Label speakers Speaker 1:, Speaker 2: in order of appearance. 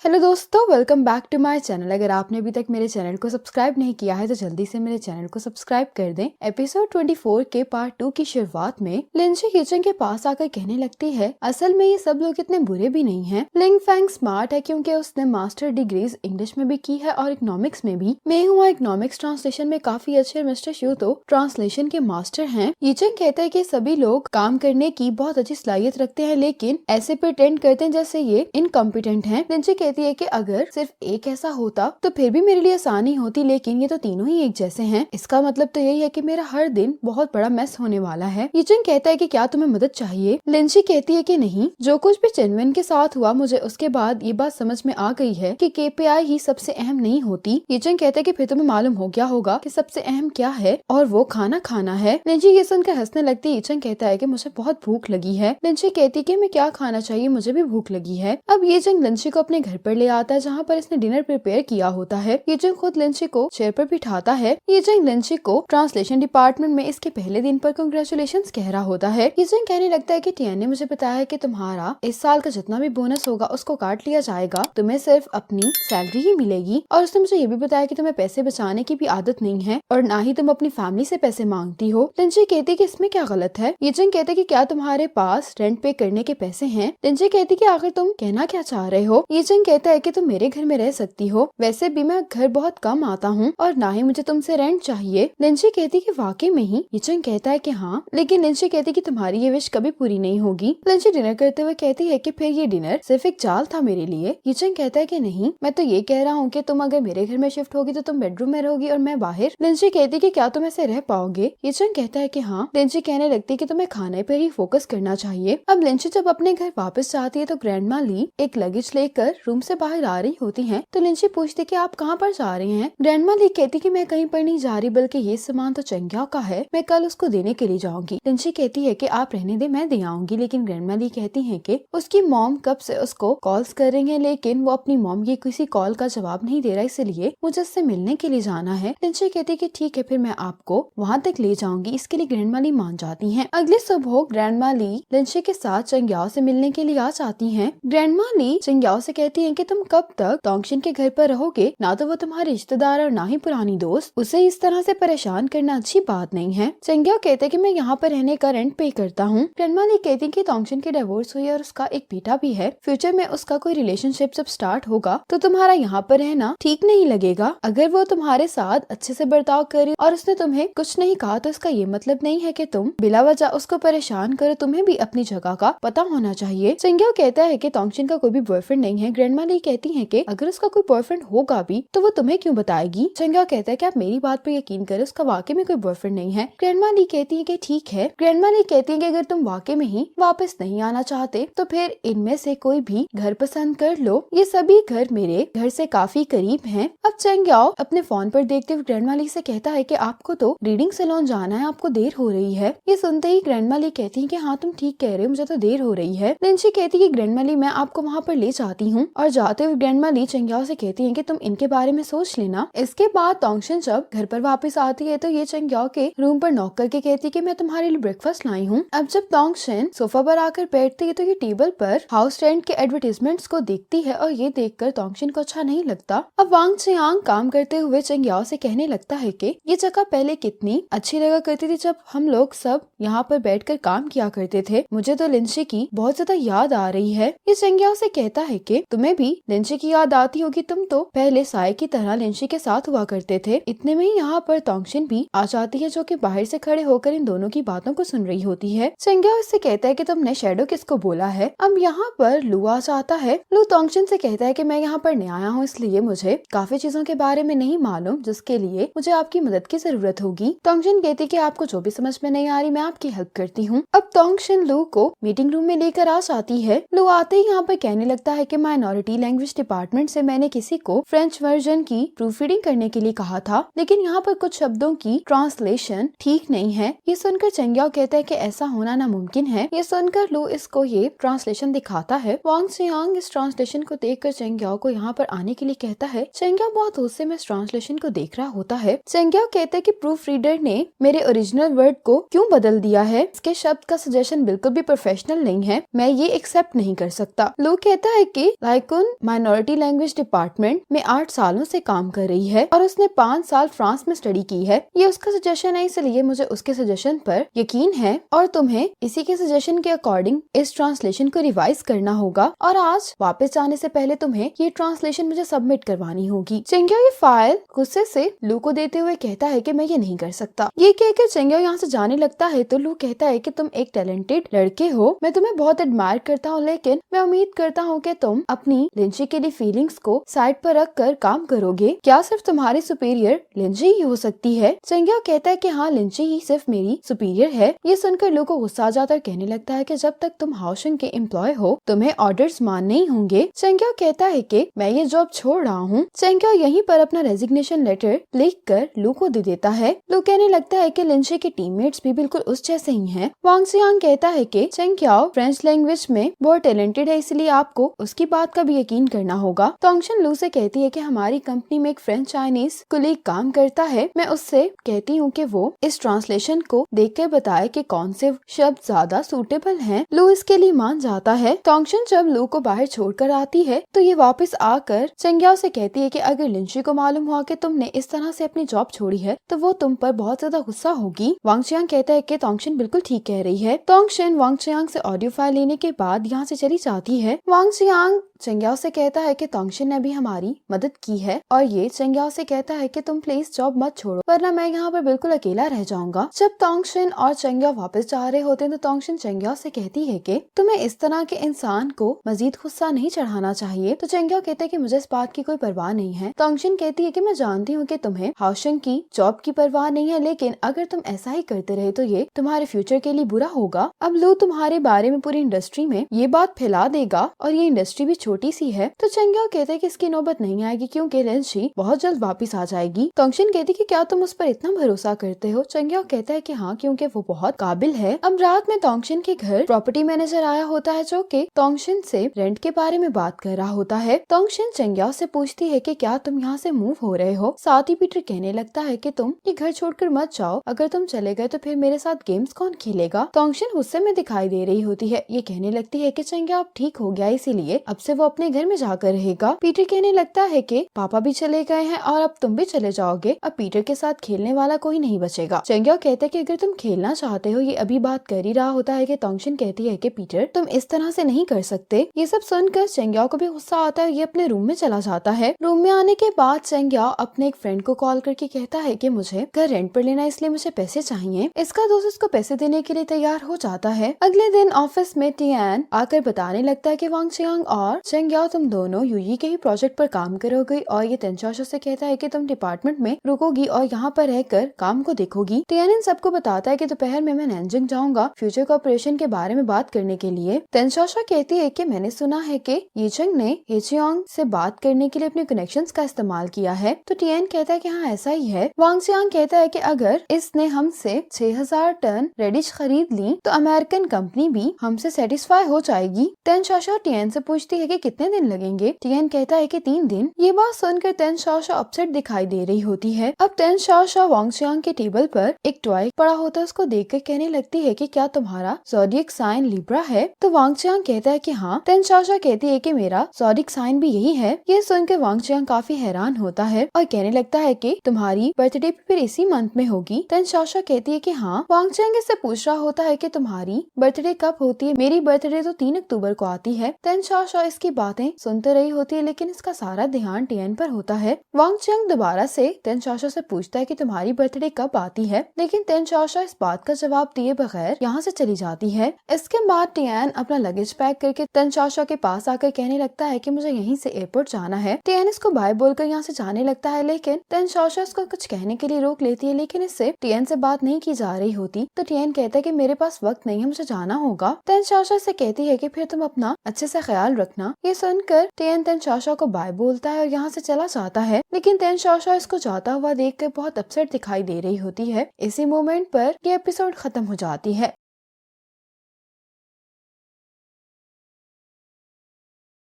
Speaker 1: Hello दोस्तों, welcome back to my channel. अगर आपने अभी तक मेरे चैनल को सब्सक्राइब नहीं किया है तो जल्दी से मेरे चैनल को सब्सक्राइब कर दें। एपिसोड 24 के पार्ट 2 की शुरुआत में लिंची किचन के पास आकर कहने लगती है, असल में ये सब लोग इतने बुरे भी नहीं हैं। लिंग फैंग स्मार्ट है क्योंकि उसने मास्टर डिग्रीज इंग्लिश में भी की है और इकोनॉमिक्स में भी। मैं हुआ इकोनॉमिक्स ट्रांसलेशन में काफी अच्छे, मिस्टर शू तो ट्रांसलेशन के मास्टर हैं। यीचंग कहता है कि सभी लोग काम करने की बहुत अच्छी सलाहियत रखते हैं लेकिन ऐसे प्रिटेंड करते हैं जैसे ये इनकम्पिटेंट हैं। लिंची कहती है कि अगर सिर्फ एक ऐसा होता तो फिर भी मेरे लिए आसानी होती, लेकिन ये तो तीनों ही एक जैसे हैं। इसका मतलब तो यही है कि मेरा हर दिन बहुत बड़ा मेस होने वाला है। यीचंग कहता है कि क्या तुम्हें मदद चाहिए? लिंची कहती है कि नहीं, जो कुछ भी चिनविन के साथ हुआ मुझे उसके बाद ये बात समझ में आ गई है कि केपीआई ही सबसे अहम नहीं होती। यीचंग कहता है कि फिर तुम्हें मालूम हो गया होगा कि सबसे अहम क्या है और वो खाना खाना है। लिंची ये सुनकर हंसने लगती है। यीचंग कहता है कि मुझे बहुत भूख लगी है। लिंची कहती है कि मैं क्या खाना चाहिए, मुझे भी भूख लगी है। अब यीचंग लिंची को अपने घर पर ले आता है जहाँ पर इसने डिनर प्रिपेयर किया होता है। यीचंग खुद लिंची को चेयर पर बिठाता है। यीचंग लिंची को ट्रांसलेशन डिपार्टमेंट में इसके पहले दिन पर कांग्रेचुलेशंस कह रहा होता है। यीचंग कहने लगता है कि टियान ने मुझे बताया है कि तुम्हारा इस साल का जितना भी बोनस होगा उसको काट लिया जाएगा, तुम्हें सिर्फ अपनी सैलरी ही मिलेगी। और उसने मुझे ये भी बताया कि तुम्हें पैसे बचाने की भी आदत नहीं है और ना ही तुम अपनी फैमिली से पैसे मांगती हो। लिंची कहती है कि इसमें क्या गलत है। यीचंग कहते कि क्या तुम्हारे पास रेंट पे करने के पैसे हैं? लिंची कहती कि आखिर तुम कहना क्या चाह रहे हो? यीचंग कहता है कि तुम मेरे घर में रह सकती हो, वैसे भी मैं घर बहुत कम आता हूँ और ना ही मुझे तुमसे रेंट चाहिए। लिंची कहती कि वाकई में ही? यीचंग कहता है कि हाँ, लेकिन लिंची कहती कि तुम्हारी ये विश कभी पूरी नहीं होगी। लिंची डिनर करते हुए कहती है कि फिर ये डिनर सिर्फ एक चाल था मेरे लिए। यीचंग कहता है कि नहीं, मैं तो ये कह रहा हूँ कि तुम अगर मेरे घर में शिफ्ट होगी तो तुम बेडरूम में रहोगी और मैं बाहर। लिंची कहती कि क्या तुम ऐसे रह पाओगे? यीचंग कहता है कि हाँ। लिंची कहने लगती कि तुम्हें खाने पर ही फोकस करना चाहिए। अब लिंची जब अपने घर वापस जाती है तो ग्रैंडमा ली एक लगेज लेकर रूम से बाहर आ रही होती हैं। तो लिंची पूछती कि आप कहाँ पर जा रही हैं? ग्रैंडमा ली कहती कि मैं कहीं पर नहीं जा रही, बल्कि ये सामान तो चंग्याओ का है, मैं कल उसको देने के लिए जाऊंगी। लिंची कहती है कि आप रहने दे, मैं दे आऊंगी। लेकिन ग्रैंडमा ली कहती है कि उसकी मॉम कब से उसको कॉल्स कर रही है लेकिन वो अपनी मॉम की किसी कॉल का जवाब नहीं दे रहा, इसलिए मुझे उससे मिलने के लिए जाना है। लिंची कहती कि ठीक है, फिर मैं आपको वहाँ तक ले जाऊंगी। इसके लिए ग्रैंडमा ली मान जाती है। अगले सुबह ग्रैंडमा ली लिंची के साथ चंग्याओ से मिलने के लिए आ जाती है। ग्रैंडमा ली चंग्याओ से कहती है कि तुम कब तक तोंगशिन के घर पर रहोगे? ना तो वो तुम्हारे रिश्तेदार और ना ही पुरानी दोस्त, उसे इस तरह से परेशान करना अच्छी बात नहीं है। चंग्याओ कहते कि मैं यहाँ पर रहने का रेंट पे करता हूँ। ग्रैंडमा ली कहती कि तोंगशिन की डिवोर्स हुई और उसका एक बेटा भी है। फ्यूचर में उसका कोई रिलेशनशिप जब स्टार्ट होगा तो तुम्हारा यहाँ पर रहना ठीक नहीं लगेगा। अगर वो तुम्हारे साथ अच्छे से बर्ताव करे और उसने तुम्हें कुछ नहीं कहा तो इसका ये मतलब नहीं है कि तुम बिला वजह उसको परेशान करो। तुम्हें भी अपनी जगह का पता होना चाहिए। चंग्याओ कहता है कि तोंगशिन का कोई भी बॉयफ्रेंड नहीं है। ग्रैंडमा ली कहती है कि अगर उसका कोई बॉयफ्रेंड होगा भी तो वो तुम्हें क्यों बताएगी? चंग्याओ कहता है कि आप मेरी बात पर यकीन करें, उसका वाकई में कोई बॉयफ्रेंड नहीं है। ग्रैंडमा ली कहती है कि ठीक है। ग्रैंडमा ली कहती है कि अगर तुम वाकई में ही वापस नहीं आना चाहते तो फिर इनमें से कोई भी घर पसंद कर लो, ये सभी घर मेरे घर से काफी करीब हैं। अब चंग्याओ अपने फोन पर देखते हुए ग्रैंडमा ली से कहता है कि आपको तो रीडिंग सैलून जाना है, आपको देर हो रही है। ये सुनते ही ग्रैंडमा ली कहती है कि हाँ, तुम ठीक कह रहे हो, मुझे तो देर हो रही है। लिंची कहती है कि ग्रैंडमा ली मैं आपको वहाँ पर ले जाती हूँ। और जाते हुए ग्रैंडमा ली चंग्याओ से कहती है कि तुम इनके बारे में सोच लेना। इसके बाद तोंगशिन जब घर पर वापस आती है तो ये चंग्याओ के रूम पर नॉक करके कहती है कि मैं तुम्हारे लिए ब्रेकफास्ट लाई हूँ। अब जब तोंगशिन सोफा पर आकर बैठती है तो ये टेबल पर हाउस रेंट के एडवर्टीजमेंट्स को देखती है और ये देखकर तोंगशिन को अच्छा नहीं लगता। अब वांग चियांग काम करते हुए चंग्याओ से कहने लगता है कि ये जगह पहले कितनी अच्छी लगा करती थी जब हम लोग सब यहाँ पर बैठकर काम किया करते थे। मुझे तो लिंची की बहुत ज्यादा याद आ रही है। ये चंग्याओ से कहता है कि तुम्हें भी लिंची की याद आती होगी, तुम तो पहले साय की तरह लिंची के साथ हुआ करते थे। इतने में ही यहाँ पर तोंगशिन भी आ जाती है जो कि बाहर से खड़े होकर इन दोनों की बातों को सुन रही होती है। चंग्याओ इससे कहता है कि तुमने शैडो किसको बोला है? अब यहाँ पर लू आ जाता है। लू तोंगशिन से कहता है कि मैं यहाँ पर नया आया हूँ, इसलिए मुझे काफी चीजों के बारे में नहीं मालूम, जिसके लिए मुझे आपकी मदद की जरूरत होगी। तोंगशिन कहती कि आपको जो भी समझ में नहीं आ रही मैं आपकी हेल्प करती हूँ। अब तोंगशिन लू को मीटिंग रूम में लेकर आ जाती है। लू आते ही यहाँ पर कहने लगता है कि माइनॉरिटी लैंग्वेज डिपार्टमेंट से मैंने किसी को फ्रेंच वर्जन की प्रूफ रीडिंग करने के लिए कहा था, लेकिन यहाँ पर कुछ शब्दों की ट्रांसलेशन ठीक नहीं है। ये सुनकर चंग्याओ कहता है कि ऐसा होना नामुमकिन है। ये सुनकर लू इसको ये ट्रांसलेशन दिखाता है। वांग चियांग इस ट्रांसलेशन को देखकर चंग्याओ को यहाँ पर आने के लिए कहता है। चंग्याओ बहुत गुस्से में इस ट्रांसलेशन को देख रहा होता है। चंग्याओ कहता है कि प्रूफ रीडर ने मेरे ओरिजिनल वर्ड को क्यों बदल दिया है? इसके शब्द का सजेशन बिल्कुल भी प्रोफेशनल नहीं है, मैं ये एक्सेप्ट नहीं कर सकता। लू कहता है कि लाइक मैकुन माइनॉरिटी लैंग्वेज डिपार्टमेंट में 8 सालों से काम कर रही है और उसने 5 साल फ्रांस में स्टडी की है। ये उसका सजेशन है, इसलिए मुझे उसके सजेशन पर यकीन है और तुम्हें इसी के सजेशन के अकॉर्डिंग इस ट्रांसलेशन को रिवाइज करना होगा और आज वापस जाने से पहले तुम्हें ये ट्रांसलेशन मुझे सबमिट करवानी होगी। चेंग्यो ये फाइल गुस्से से लू को देते हुए कहता है कि मैं ये नहीं कर सकता। ये कहकर चेंग्यो यहाँ से जाने लगता है तो लू कहता है कि तुम एक टैलेंटेड लड़के हो, मैं तुम्हें बहुत एडमायर करता हूँ, लेकिन मैं उम्मीद करता हूँ कि तुम अपनी लिंची के लिए फीलिंग्स को साइड पर रख कर काम करोगे। क्या सिर्फ तुम्हारी सुपीरियर लिंची ही हो सकती है? चेंग्यो कहता है कि हाँ, लिंची ही सिर्फ मेरी सुपीरियर है। ये सुनकर लू को गुस्सा आ जाता है, कहने लगता है कि जब तक तुम हाओशंग के एम्प्लॉय हो तुम्हें ऑर्डर्स मानने ही होंगे। चेंग्यो कहता है कि मैं ये जॉब छोड़ रहा हूँ। चेंग्यो यहीं पर अपना रेजिग्नेशन लेटर लिख कर लू को दे देता है। लू कहने लगता है कि लिंची के टीममेट्स भी बिल्कुल उस जैसे ही हैं। वांग जियांग कहता है कि चेंग्यो फ्रेंच लैंग्वेज में बहुत टैलेंटेड है, इसलिए आपको उसकी बात का भी यकीन करना होगा। तोंगशन लू से कहती है कि हमारी कंपनी में एक फ्रेंच चाइनीज कुलीग काम करता है, मैं उससे कहती हूँ कि वो इस ट्रांसलेशन को देखकर बताए कि कौन से शब्द ज्यादा सूटेबल हैं। लू इसके लिए मान जाता है। तोंगशन जब लू को बाहर छोड़कर आती है तो ये वापस आकर चेंग्यो से कहती है कि अगर लिंची को मालूम हुआ कि तुमने इस तरह से अपनी जॉब छोड़ी है तो वो तुम पर बहुत ज्यादा गुस्सा होगी। वांग जियांग कहता है कि तोंगशन बिल्कुल ठीक कह रही है। तोंगशन वांग जियांग से ऑडियो फाइल लेने के बाद यहाँ से चली जाती है। वांग जियांग चेंग्यो से कहता है कि तोंगशन ने भी हमारी मदद की है और ये चेंग्यो से कहता है कि तुम प्लीज जॉब मत छोड़ो वरना मैं यहाँ पर बिल्कुल अकेला रह जाऊंगा। जब तोंगशन और चेंग्यो वापस जा रहे होते हैं तो तोंगशन चेंग्यो से कहती है कि तुम्हें इस तरह के इंसान को मजीद गुस्सा नहीं चढ़ाना चाहिए। तो चेंग्यो कहते हैं कि मुझे इस बात की कोई परवाह नहीं है। तोंगशन कहती है कि मैं जानती हूँ कि तुम्हें हाओशंग की जॉब की परवाह नहीं है, लेकिन अगर तुम ऐसा ही करते रहे तो ये तुम्हारे फ्यूचर के लिए बुरा होगा। अब लू तुम्हारे बारे में पूरी इंडस्ट्री में ये बात फैला देगा और ये इंडस्ट्री भी छोटी सी है। तो चेंग्यो कहते हैं कि इसकी नौबत नहीं आएगी क्योंकि लिंची बहुत जल्द वापस आ जाएगी। तोंगशन कहती है कि क्या तुम उस पर इतना भरोसा करते हो? चेंग्यो कहता है कि हाँ, क्योंकि वो बहुत काबिल है। अब रात में तोंगशन के घर प्रॉपर्टी मैनेजर आया होता है जो कि तोंगशन से रेंट के बारे में बात कर रहा होता है। तोंगशन चेंग्यो से पूछती है कि क्या तुम यहाँ से मूव हो रहे हो? साथ ही पीटर कहने लगता है कि तुम ये घर छोड़कर मत जाओ, अगर तुम चले गए तो फिर मेरे साथ गेम्स कौन खेलेगा? तोंगशन गुस्से में दिखाई दे रही होती है। ये कहने लगती है कि चेंग्यो अब ठीक हो गया, इसीलिए अब से वो अपने घर में जाकर रहेगा। पीटर कहने लगता है कि पापा भी चले गए हैं और अब तुम भी चले जाओगे, अब पीटर के साथ खेलने वाला कोई नहीं बचेगा। चेंग्यो कहता है कि अगर तुम खेलना चाहते हो, ये अभी बात कर ही रहा होता है कि तोंगशन कहती है कि पीटर तुम इस तरह से नहीं कर सकते। ये सब सुनकर चेंग्यो को भी गुस्सा आता है, ये अपने रूम में चला जाता है। रूम में आने के बाद चेंग्यो अपने एक फ्रेंड को कॉल करके कहता है कि मुझे घर रेंट पर लेना है, इसलिए मुझे पैसे चाहिए। इसका दोस्त उसको पैसे देने के लिए तैयार हो जाता है। अगले दिन ऑफिस में टियान आकर बताने लगता है कि वांग जियांग और चेंग्यो तुम दोनों यूई के ही प्रोजेक्ट पर काम करोगे और ये तेंचाशो से कहता है कि तुम डिपार्टमेंट में रुकोगी और यहाँ पर रहकर काम को देखोगी। टियान इन सबको बताता है कि दोपहर में मैं नैनजिंग जाऊंगा फ्यूचर कॉर्पोरेशन के बारे में बात करने के लिए। तेंचाशो कहती है कि मैंने सुना है कि येचंग ने हेचियोंग से बात करने के लिए अपने कनेक्शंस का इस्तेमाल किया है। तो टियान कहता है कि हाँ, ऐसा ही है। वांग जियांग कहता है कि अगर इसने हमसे 6000 टन रेडिश खरीद ली तो अमेरिकन कंपनी भी हमसे सेटिस्फाई हो जाएगी। तेंचाशो टियान से पूछती है कि कितने दिन लगेंगे? टियान कहता है कि 3 दिन। ये बात सुनकर तेंचाशो अपसेट दिखाई दे रही होती है। अब तेंचाशो वांग जियांग के टेबल पर एक टॉय पड़ा होता है, उसको देखकर कहने लगती है कि क्या तुम्हारा ज़ोडिएक साइन लिब्रा है? तो वांग जियांग कहता है कि हाँ। तेंचाशो कहती है कि मेरा ज़ोडिएक साइन भी यही है। ये सुनकर वांग जियांग काफी हैरान होता है और कहने लगता है कि तुम्हारी बर्थडे फिर इसी मंथ में होगी। तेंचाशो कहती है कि हाँ। वांग जियांग इससे पूछ रहा होता है कि तुम्हारी बर्थडे कब होती है? मेरी बर्थडे तो 3 अक्टूबर को आती है। तेंचाशो इसकी बातें सुनते रही होती है, लेकिन इसका सारा ध्यान टियान पर होता है। वांग जियांग दोबारा से तेंचाशो से पूछता है कि तुम्हारी बर्थडे कब आती है, लेकिन तेंचाशो इस बात का जवाब दिए बगैर यहाँ से चली जाती है। इसके बाद टियान अपना लगेज पैक करके तेंचाशो के पास आकर कहने लगता है कि मुझे यहीं से एयरपोर्ट जाना है। टियान इसको बाय बोलकर यहाँ से जाने लगता है, लेकिन तेंचाशो इसको कुछ कहने के लिए रोक लेती है, लेकिन इससे टियान से बात नहीं की जा रही होती। तो टियान कहता है कि मेरे पास वक्त नहीं है, मुझे जाना होगा। तेंचाशो से कहती है कि फिर तुम अपना अच्छे से ख्याल रखना। ये सुनकर टियान तेंचाशो को बाय बोलता है और यहाँ से चला जाता है, लेकिन तेंचाशो इसको जाता हुआ देखकर बहुत अपसेट दिखाई दे रही होती है। इसी मोमेंट पर ये एपिसोड खत्म हो जाती है।